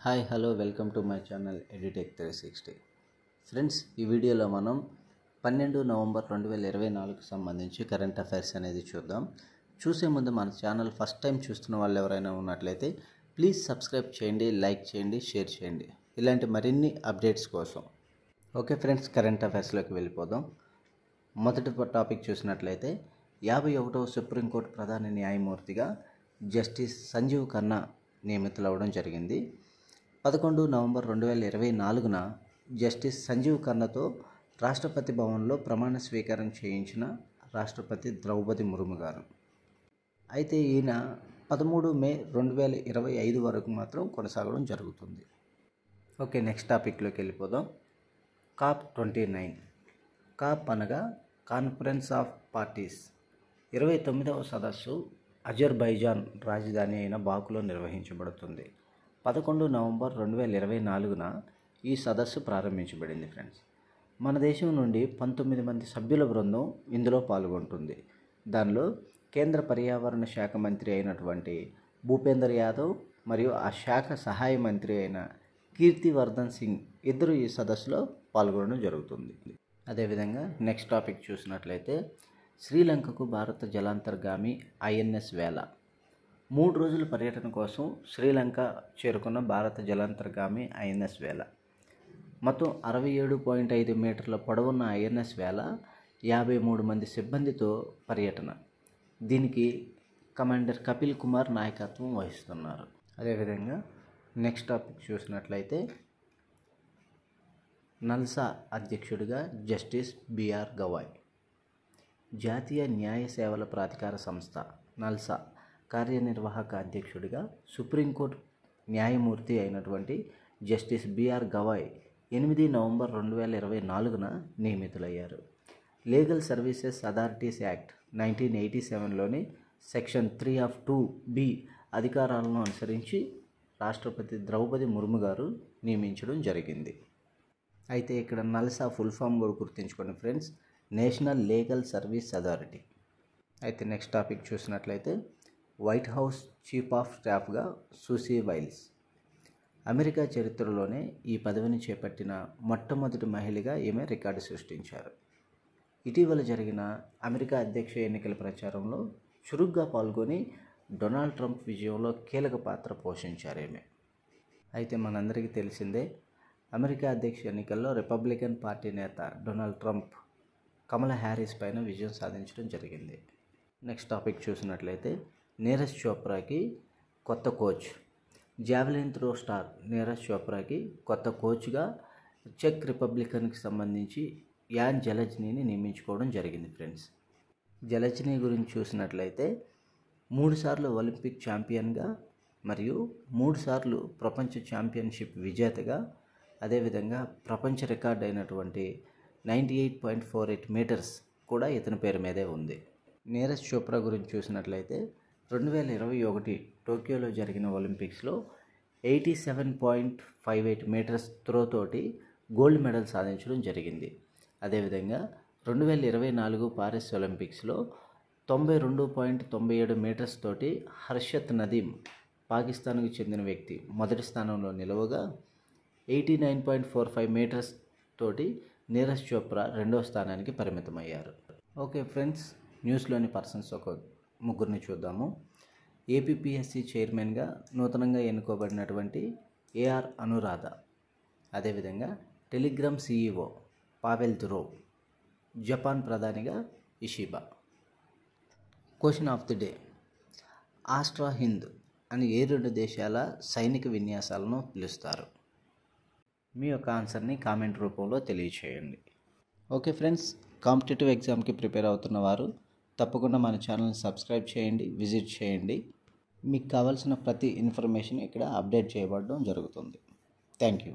Hi hello welcome to my channel edutech 360. Friends, ఈ వీడియోలో మనం 12 నవంబర్ 2024కు సంబంధించి కరెంట్ అఫైర్స్ అనేది చూద్దాం. చూసే ముందు మన ఛానల్ ఫస్ట్ టైం చూస్తున్న వాళ్ళు ఎవరైనా ఉన్నట్లయితే ప్లీజ్ సబ్స్క్రైబ్ చేయండి, లైక్ చేయండి, షేర్ చేయండి ఇలాంటి మరిన్ని అప్డేట్స్ కోసం. ఓకే ఫ్రెండ్స్, కరెంట్ అఫైర్స్లోకి వెళ్ళిపోదాం. మొదటి టాపిక్ చూసినట్లయితే 51వ సుప్రీంకోర్టు ప్రధాన న్యాయమూర్తిగా జస్టిస్ సంజీవ్ ఖన్నా నియమితులవ్వడం జరిగింది. 11 నవంబర్ 2024న జస్టిస్ సంజీవ్ ఖన్నాతో రాష్ట్రపతి భవన్లో ప్రమాణ స్వీకారం చేయించిన రాష్ట్రపతి ద్రౌపది ముర్ము గారు. అయితే ఈయన 13 మే 2025 వరకు మాత్రం కొనసాగడం జరుగుతుంది. ఓకే, నెక్స్ట్ టాపిక్లోకి వెళ్ళిపోదాం. COP29. కాప్ అనగా కాన్ఫరెన్స్ ఆఫ్ పార్టీస్ 29వ సదస్సు అజర్బైజాన్ రాజధాని అయిన బాకులో నిర్వహించబడుతుంది. 11 నవంబర్ 2024న ఈ సదస్సు ప్రారంభించబడింది. ఫ్రెండ్స్, మన దేశం నుండి 19 మంది సభ్యుల బృందం ఇందులో పాల్గొంటుంది. దానిలో కేంద్ర పర్యావరణ శాఖ మంత్రి అయినటువంటి భూపేందర్ యాదవ్ మరియు ఆ శాఖ సహాయ మంత్రి అయిన కీర్తివర్ధన్ సింగ్ ఇద్దరు ఈ సదస్సులో పాల్గొనడం జరుగుతుంది. అదేవిధంగా నెక్స్ట్ టాపిక్ చూసినట్లయితే శ్రీలంకకు భారత జలాంతర్గామి INS వేల 3 రోజుల పర్యటన కోసం శ్రీలంక చేరుకున్న భారత జలాంతర్గామి INS వేల. మొత్తం 67.5 మీటర్ల పొడవున్న INS వేల 53 మంది సిబ్బందితో పర్యటన. దీనికి కమాండర్ కపిల్ కుమార్ నాయకత్వం వహిస్తున్నారు. అదేవిధంగా నెక్స్ట్ టాపిక్ చూసినట్లయితే నల్సా అధ్యక్షుడిగా జస్టిస్ BR గవాయ్. జాతీయ న్యాయ సేవల ప్రాధికార సంస్థ నల్సా కార్యనిర్వాహక అధ్యక్షుడిగా సుప్రీంకోర్టు న్యాయమూర్తి అయినటువంటి జస్టిస్ BR గవాయ్ 8 నవంబర్ 2024న నియమితులయ్యారు. లీగల్ సర్వీసెస్ అథారిటీస్ యాక్ట్ 1987లోని సెక్షన్ 3 of 2B అధికారాలను అనుసరించి రాష్ట్రపతి ద్రౌపది ముర్ము గారు నియమించడం జరిగింది. అయితే ఇక్కడ నల్సా ఫుల్ ఫామ్ కూడా గుర్తుంచుకోండి friends, national legal service authority. అయితే నెక్స్ట్ టాపిక్ చూసినట్లయితే వైట్ హౌస్ చీఫ్ ఆఫ్ స్టాఫ్గా సూసీ వైల్స్. అమెరికా చరిత్రలోనే ఈ పదవిని చేపట్టిన మొట్టమొదటి మహిళగా ఈమె రికార్డు సృష్టించారు. ఇటీవల జరిగిన అమెరికా అధ్యక్ష ఎన్నికల ప్రచారంలో చురుగ్గా పాల్గొని డొనాల్డ్ ట్రంప్ విజయంలో కీలక పాత్ర పోషించారు ఈమె. అయితే మనందరికీ తెలిసిందే, అమెరికా అధ్యక్ష ఎన్నికల్లో రిపబ్లికన్ పార్టీ నేత డొనాల్డ్ ట్రంప్ కమలా హ్యారిస్ పైన విజయం సాధించడం జరిగింది. నెక్స్ట్ టాపిక్ చూసినట్లయితే నీరజ్ చోప్రాకి కొత్త coach. Javelin throw star Neeraj చోప్రాకి కొత్త కోచ్గా చెక్ రిపబ్లికన్కి సంబంధించి యాన్ జెలజ్నీని నియమించుకోవడం జరిగింది. ఫ్రెండ్స్, జెలజ్నీ గురించి చూసినట్లయితే 3 సార్లు ఒలింపిక్ ఛాంపియన్గా మరియు 3 సార్లు ప్రపంచ ఛాంపియన్షిప్ విజేతగా, అదేవిధంగా ప్రపంచ రికార్డ్ అయినటువంటి 98.48 మీటర్స్ కూడా ఇతని పేరు మీదే ఉంది. నీరజ్ చోప్రా గురించి చూసినట్లయితే 2021 టోక్యోలో జరిగిన ఒలింపిక్స్లో 87.58 మీటర్స్ త్రో తోటి గోల్డ్ మెడల్ సాధించడం జరిగింది. అదేవిధంగా 2024 పారిస్ ఒలింపిక్స్లో 92.97 మీటర్స్ తోటి హర్షత్ నదీం పాకిస్తాన్కు చెందిన వ్యక్తి మొదటి స్థానంలో నిలవగా 89.45 మీటర్స్ తోటి నీరజ్ చోప్రా రెండవ స్థానానికి పరిమితమయ్యారు. ఓకే ఫ్రెండ్స్, న్యూస్లోని పర్సన్స్ ఒక ముగ్గురిని చూద్దాము. APPSC చైర్మన్గా నూతనంగా ఎన్నుకోబడినటువంటి AR అనురాధ. అదేవిధంగా Telegram CEO Pavel Durov. Japan ప్రధానిగా Ishiba. Question of the day: Astra Hind అని ఏ 2 దేశాల సైనిక విన్యాసాలను పిలుస్తారు? మీ యొక్క ఆన్సర్ని కామెంట్ రూపంలో తెలియచేయండి. ఓకే ఫ్రెండ్స్, కాంపిటేటివ్ ఎగ్జామ్కి ప్రిపేర్ అవుతున్న వారు తప్పకుండా మన ఛానల్ని సబ్స్క్రైబ్ చేయండి, విజిట్ చేయండి. మీకు కావాల్సిన ప్రతి ఇన్ఫర్మేషన్ ఇక్కడ అప్డేట్ చేయబడడం జరుగుతుంది. Thank you.